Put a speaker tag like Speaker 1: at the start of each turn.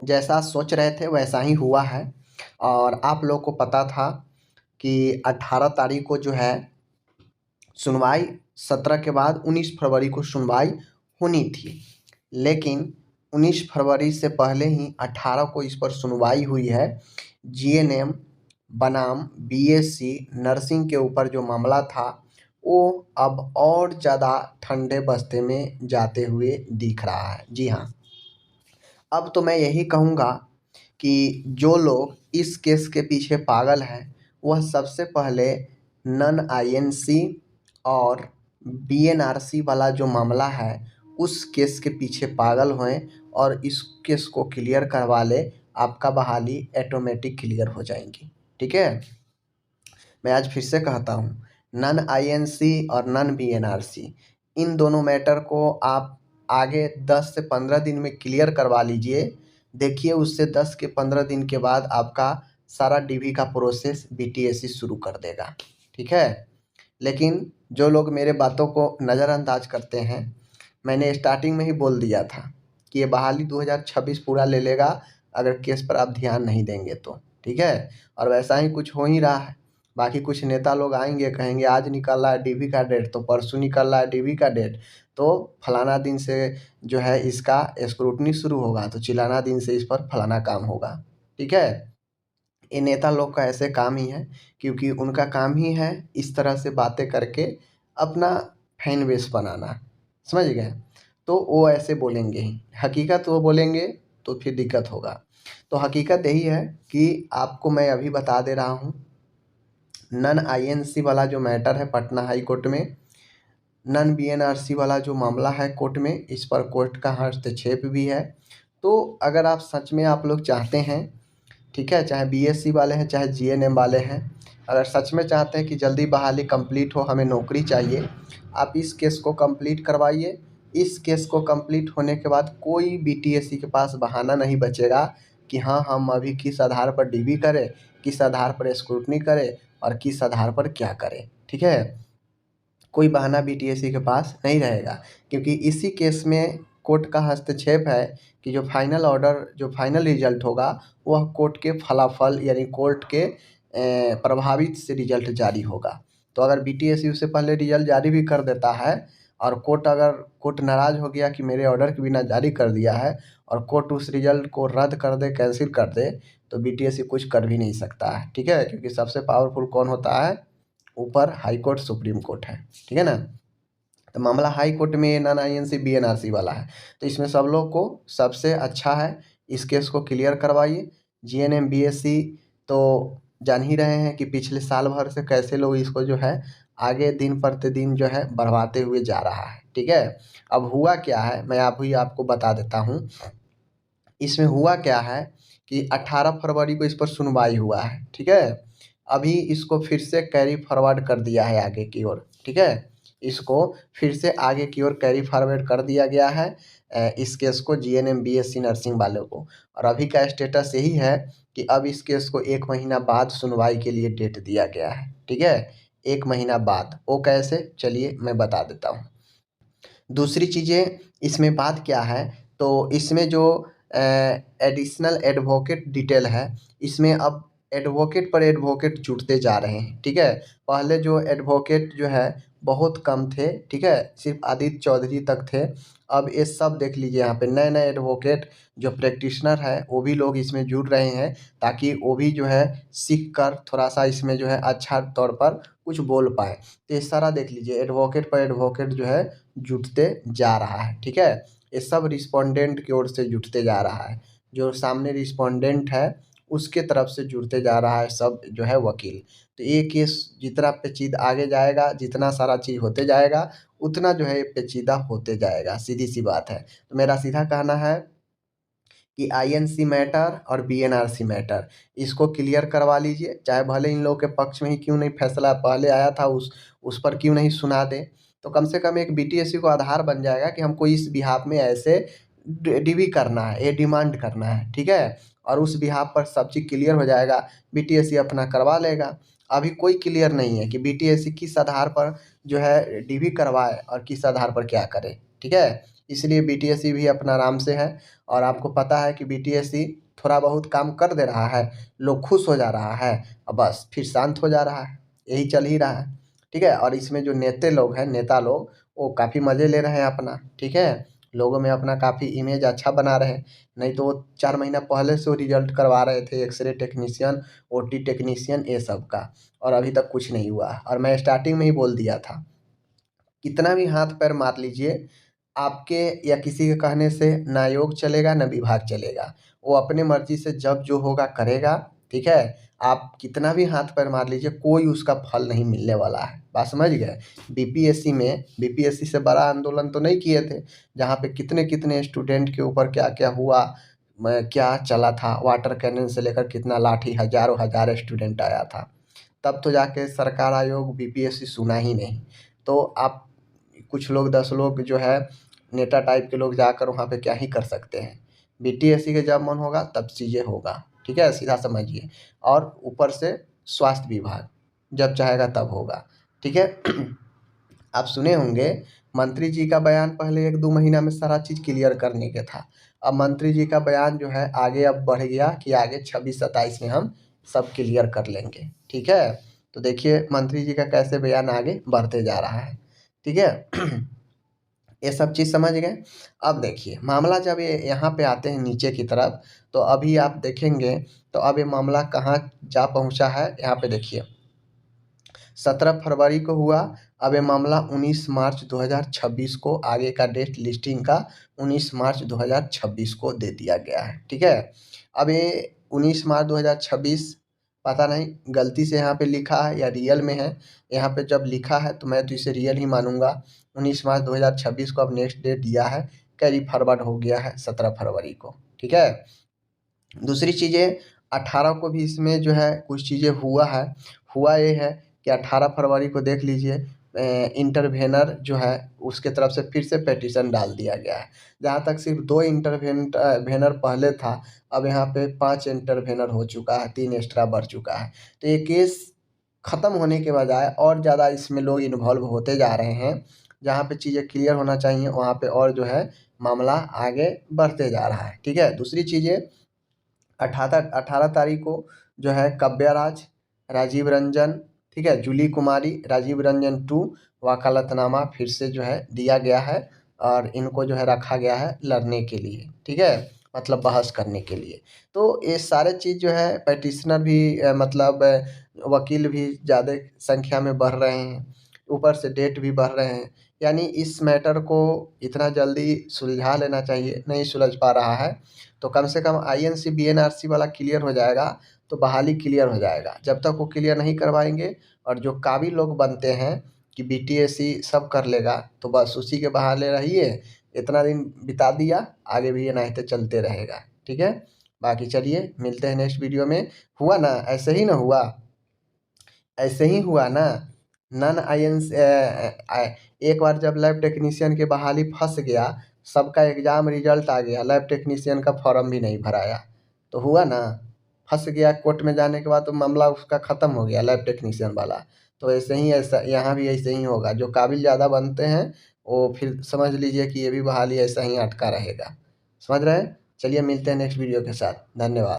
Speaker 1: जैसा सोच रहे थे वैसा ही हुआ है। और आप लोग को पता था कि 18 तारीख को जो है सुनवाई, 17 के बाद 19 फरवरी को सुनवाई होनी थी। लेकिन 19 फरवरी से पहले ही 18 को इस पर सुनवाई हुई है। जीएनएम बनाम बीएससी नर्सिंग के ऊपर जो मामला था वो अब और ज़्यादा ठंडे बस्ते में जाते हुए दिख रहा है। जी हाँ, अब तो मैं यही कहूँगा कि जो लोग इस केस के पीछे पागल हैं वह सबसे पहले नन आईएनसी और बीएनआरसी वाला जो मामला है उस केस के पीछे पागल हुए और इस केस को क्लियर करवा ले। आपका बहाली ऑटोमेटिक क्लियर हो जाएंगी। ठीक है, मैं आज फिर से कहता हूँ, नन आईएनसी और नन बीएनआरसी इन दोनों मैटर को आप आगे 10 से 15 दिन में क्लियर करवा लीजिए। देखिए उससे 10 के 15 दिन के बाद आपका सारा डीवी का प्रोसेस बीटीएससी शुरू कर देगा। ठीक है, लेकिन जो लोग मेरे बातों को नज़रअंदाज करते हैं, मैंने स्टार्टिंग में ही बोल दिया था कि ये बहाली 2026 पूरा ले लेगा अगर केस पर आप ध्यान नहीं देंगे तो। ठीक है, और वैसा ही कुछ हो ही रहा है। बाकी कुछ नेता लोग आएंगे, कहेंगे आज निकल रहा है डीवी का डेट तो परसों निकल रहा है डीवी का डेट, तो फलाना दिन से जो है इसका स्क्रूटनी शुरू होगा, तो चिलाना दिन से इस पर फलाना काम होगा। ठीक है, ये नेता लोग का ऐसे काम ही है, क्योंकि उनका काम ही है इस तरह से बातें करके अपना फैन बेस बनाना। समझ गए? तो वो ऐसे बोलेंगे ही, हकीकत वो बोलेंगे तो फिर दिक्कत होगा। तो हकीकत यही है कि आपको मैं अभी बता दे रहा हूँ, नन आईएनसी वाला जो मैटर है पटना हाई कोर्ट में, नन बीएनआरसी वाला जो मामला है कोर्ट में, इस पर कोर्ट का हस्तक्षेप भी है। तो अगर आप सच में आप लोग चाहते हैं, ठीक है, चाहे बीएससी वाले हैं चाहे जीएनएम वाले हैं, अगर सच में चाहते हैं कि जल्दी बहाली कंप्लीट हो, हमें नौकरी चाहिए, आप इस केस को कंप्लीट करवाइए। इस केस को कंप्लीट होने के बाद कोई बीटीएससी के पास बहाना नहीं बचेगा कि हाँ हम अभी किस आधार पर डीवी करें, किस आधार पर स्क्रूटनी करें और किस आधार पर क्या करें। ठीक है, कोई बहाना बीटीएससी के पास नहीं रहेगा, क्योंकि इसी केस में कोर्ट का हस्तक्षेप है कि जो फाइनल ऑर्डर, जो फाइनल रिजल्ट होगा वह कोर्ट के फलाफल यानी कोर्ट के प्रभावित से रिजल्ट जारी होगा। तो अगर बीटीएससी उससे पहले रिजल्ट जारी भी कर देता है और कोर्ट नाराज़ हो गया कि मेरे ऑर्डर के बिना जारी कर दिया है और कोर्ट उस रिजल्ट को रद्द कर दे, कैंसिल कर दे, तो बीटीएससी कुछ कर भी नहीं सकता है। ठीक है, क्योंकि सबसे पावरफुल कौन होता है? ऊपर हाई कोर्ट, सुप्रीम कोर्ट है। ठीक है ना? तो मामला हाई कोर्ट में नन आईएनसी बीएनआरसी वाला है, तो इसमें सब लोग को सबसे अच्छा है इस केस को क्लियर करवाइए। जीएनएम बीएससी तो जान ही रहे हैं कि पिछले साल भर से कैसे लोग इसको जो है आगे दिन प्रतिदिन जो है बढ़वाते हुए जा रहा है। ठीक है, अब हुआ क्या है मैं आपको बता देता हूँ। इसमें हुआ क्या है कि 18 फरवरी को इस पर सुनवाई हुआ है। ठीक है, अभी इसको फिर से कैरी फॉरवर्ड कर दिया है आगे की ओर। ठीक है, इसको फिर से आगे की ओर कैरी फॉरवर्ड कर दिया गया है इस केस को जीएनएम बीएससी नर्सिंग वालों को। और अभी का स्टेटस यही है कि अब इस केस को 1 महीना बाद सुनवाई के लिए डेट दिया गया है। ठीक है, 1 महीना बाद, वो कैसे, चलिए मैं बता देता हूँ। दूसरी चीज़ें इसमें बात क्या है, तो इसमें जो एडिशनल एडवोकेट डिटेल है, इसमें अब एडवोकेट पर एडवोकेट जुड़ते जा रहे हैं। ठीक है, पहले जो एडवोकेट जो है बहुत कम थे। ठीक है, सिर्फ आदित्य चौधरी तक थे। अब ये सब देख लीजिए, यहाँ पे नए नए एडवोकेट जो प्रैक्टिशनर है वो भी लोग इसमें जुड़ रहे हैं, ताकि वो भी जो है सीख कर थोड़ा सा इसमें जो है अच्छा तौर पर कुछ बोल पाए। तो ये सारा देख लीजिए, एडवोकेट पर एडवोकेट जो है जुटते जा रहा है। ठीक है, ये सब रिस्पोंडेंट की ओर से जुटते जा रहा है, जो सामने रिस्पोंडेंट है उसके तरफ से जुड़ते जा रहा है सब जो है वकील। तो ये केस जितना पेचीदा आगे जाएगा, जितना सारा चीज़ होते जाएगा, उतना जो है ये पेचीदा होते जाएगा, सीधी सी बात है। तो मेरा सीधा कहना है कि आईएनसी मैटर और बीएनआरसी मैटर इसको क्लियर करवा लीजिए, चाहे भले इन लोगों के पक्ष में ही क्यों नहीं फैसला पहले आया था उस पर क्यों नहीं सुना दें। तो कम से कम एक बीटीएससी को आधार बन जाएगा कि हमको इस बिहाफ में ऐसे डीवी करना है, ये डिमांड करना है। ठीक है, और उस बिहाफ पर सब चीज़ क्लियर हो जाएगा, बीटीएससी अपना करवा लेगा। अभी कोई क्लियर नहीं है कि बीटीएससी किस आधार पर जो है डीवी करवाए और किस आधार पर क्या करे। ठीक है, इसलिए बीटीएससी भी अपना आराम से है। और आपको पता है कि बीटीएससी थोड़ा बहुत काम कर दे रहा है, लोग खुश हो जा रहा है और बस फिर शांत हो जा रहा है, यही चल ही रहा है। ठीक है, और इसमें जो नेता लोग वो काफ़ी मज़े ले रहे हैं अपना। ठीक है, लोगों में अपना काफ़ी इमेज अच्छा बना रहे हैं। नहीं तो वो 4 महीना पहले से वो रिजल्ट करवा रहे थे, एक्सरे टेक्नीशियन, ओटी टेक्नीशियन ये सब का, और अभी तक कुछ नहीं हुआ। और मैं स्टार्टिंग में ही बोल दिया था, कितना भी हाथ पैर मार लीजिए, आपके या किसी के कहने से ना योग चलेगा ना विभाग चलेगा। वो अपने मर्जी से जब जो होगा करेगा। ठीक है, आप कितना भी हाथ पैर मार लीजिए, कोई उसका फल नहीं मिलने वाला है। बात समझ गए। बीपीएससी से बड़ा आंदोलन तो नहीं किए थे, जहाँ पे कितने कितने स्टूडेंट के ऊपर क्या क्या हुआ, क्या चला था, वाटर कैनन से लेकर कितना लाठी, हजारों हजार स्टूडेंट आया था। तब तो जाके सरकार आयोग बीपीएससी सुना ही नहीं। तो आप कुछ लोग 10 लोग जो है नेता टाइप के लोग जाकर वहाँ पे क्या ही कर सकते हैं। बीटीएससी के जब मन होगा तब चीज़ें होगा। ठीक है, सीधा समझिए। और ऊपर से स्वास्थ्य विभाग जब चाहेगा तब होगा। ठीक है। आप सुने होंगे मंत्री जी का बयान पहले 1-2 महीना में सारा चीज़ क्लियर करने के था। अब मंत्री जी का बयान जो है आगे अब बढ़ गया कि आगे 26-27 में हम सब क्लियर कर लेंगे। ठीक है, तो देखिए मंत्री जी का कैसे बयान आगे बढ़ते जा रहा है। ठीक है। ये सब चीज़ समझ गए। अब देखिए मामला जब ये यहाँ पे आते हैं नीचे की तरफ, तो अभी आप देखेंगे तो अब ये मामला कहाँ जा पहुँचा है, यहाँ पे देखिए 17 फरवरी को हुआ। अब ये मामला 19 मार्च 2026 को आगे का डेट लिस्टिंग का 19 मार्च 2026 को दे दिया गया है। ठीक है, अब ये 19 मार्च 2026 पता नहीं गलती से यहाँ पे लिखा है या रियल में है। यहाँ पे जब लिखा है तो मैं तो इसे रियल ही मानूंगा। 19 मार्च 2026 को अब नेक्स्ट डेट दिया है, कैरी फॉरवर्ड हो गया है 17 फरवरी को। ठीक है, दूसरी चीज़ें 18 को भी इसमें जो है कुछ चीज़ें हुआ है। हुआ ये है कि 18 फरवरी को देख लीजिए, इंटरवेनर जो है उसके तरफ से फिर से पिटीशन डाल दिया गया है। जहाँ तक सिर्फ 2 वेनर पहले था, अब यहाँ पे 5 इंटरवेनर हो चुका है, 3 एक्स्ट्रा बढ़ चुका है। तो ये केस ख़त्म होने के बजाय और ज़्यादा इसमें लोग इन्वॉल्व होते जा रहे हैं। जहाँ पे चीज़ें क्लियर होना चाहिए वहाँ पे और जो है मामला आगे बढ़ते जा रहा है। ठीक है, दूसरी चीज़ें 18 तारीख को जो है काव्या राज, राजीव रंजन, ठीक है, जूली कुमारी, राजीव रंजन 2 वकालतनामा फिर से जो है दिया गया है और इनको जो है रखा गया है लड़ने के लिए। ठीक है, मतलब बहस करने के लिए। तो ये सारे चीज़ जो है पिटिशनर भी मतलब वकील भी ज़्यादा संख्या में बढ़ रहे हैं, ऊपर से डेट भी बढ़ रहे हैं। यानी इस मैटर को इतना जल्दी सुलझा लेना चाहिए, नहीं सुलझ पा रहा है। तो कम से कम आईएनसी बीएनआरसी वाला क्लियर हो जाएगा तो बहाली क्लियर हो जाएगा। जब तक वो क्लियर नहीं करवाएंगे और जो काबिल लोग बनते हैं कि बीटीएससी सब कर लेगा, तो बस उसी के बहाने रहिए। इतना दिन बिता दिया, आगे भी ये नाहिते चलते रहेगा। ठीक है, बाकी चलिए मिलते हैं नेक्स्ट वीडियो में। हुआ ना, ऐसे ही ना हुआ, ऐसे ही हुआ ना। नन आईएनसी एक बार जब लैब टेक्नीशियन की बहाली फंस गया, सबका एग्ज़ाम रिजल्ट आ गया, लैब टेक्नीशियन का फॉर्म भी नहीं भराया, तो हुआ ना। फंस गया कोर्ट में जाने के बाद तो मामला उसका ख़त्म हो गया लैब टेक्नीशियन वाला। तो ऐसे ही ऐसा यहाँ भी ऐसे ही होगा, जो काबिल ज़्यादा बनते हैं वो फिर समझ लीजिए कि ये भी बहाली ऐसा ही अटका रहेगा। समझ रहे हैं। चलिए मिलते हैं नेक्स्ट वीडियो के साथ। धन्यवाद।